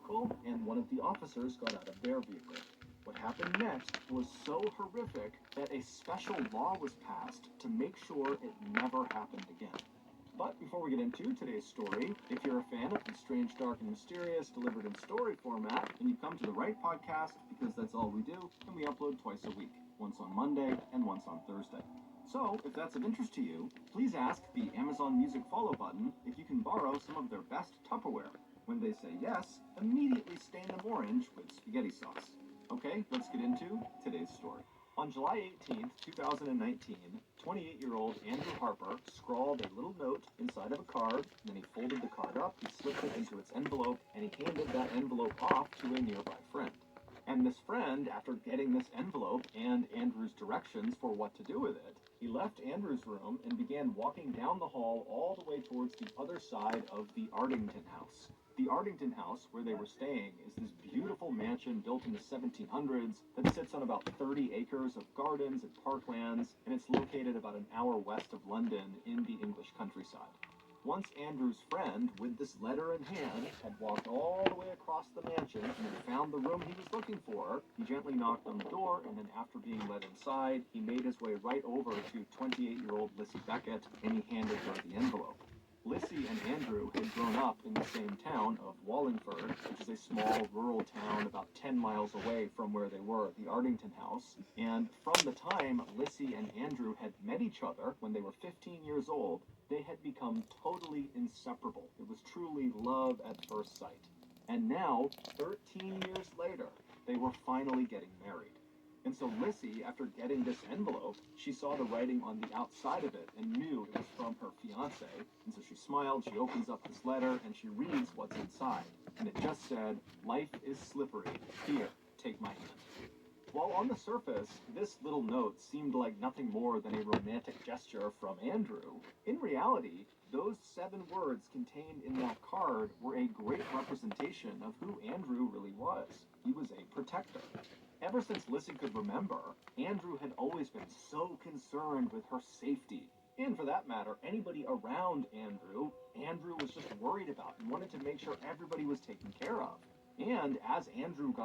vehicle, and one of the officers got out of their vehicle. What happened next was so horrific that a special law was passed to make sure it never happened again. But before we get into today's story, if you're a fan of the strange, dark, and mysterious delivered in story format, then you've come to the right podcast, because that's all we do, and we upload twice a week, once on Monday and once on Thursday. So, if that's of interest to you, please ask the Amazon Music follow button if you can borrow some of their best Tupperware. When they say yes, immediately stain them orange with spaghetti sauce. Okay, let's get into today's story. On July 18th, 2019, 28-year-old Andrew Harper scrawled a little note inside of a card, then he folded the card up, he slipped it into its envelope, and he handed that envelope off to a nearby friend. And this friend, after getting this envelope and Andrew's directions for what to do with it, he left Andrew's room and began walking down the hall all the way towards the other side of the Ardington house. The Ardington house, where they were staying, is this beautiful mansion built in the 1700s that sits on about 30 acres of gardens and parklands, and it's located about an hour west of London in the English countryside. Once Andrew's friend, with this letter in hand, had walked all the way across the mansion and had found the room he was looking for, he gently knocked on the door, and then after being let inside, he made his way right over to 28-year-old Lissy Beckett, and he handed her the envelope. Lissy and Andrew had grown up in the same town of Wallingford, which is a small rural town about 10 miles away from where they were at the Ardington house. And from the time Lissy and Andrew had met each other when they were 15 years old, they had become totally inseparable. It was truly love at first sight. And now, 13 years later, they were finally getting married. And so Lissy, after getting this envelope, she saw the writing on the outside of it and knew it was from her fiancé. And so she smiled, she opens up this letter, and she reads what's inside. And it just said, "Life is slippery. Here, take my hand." While on the surface, this little note seemed like nothing more than a romantic gesture from Andrew, in reality, those 7 words contained in that card were a great representation of who Andrew really was. He was a protector. Ever since Lissy could remember, Andrew had always been so concerned with her safety. And for that matter, anybody around Andrew was just worried about and wanted to make sure everybody was taken care of. And as Andrew got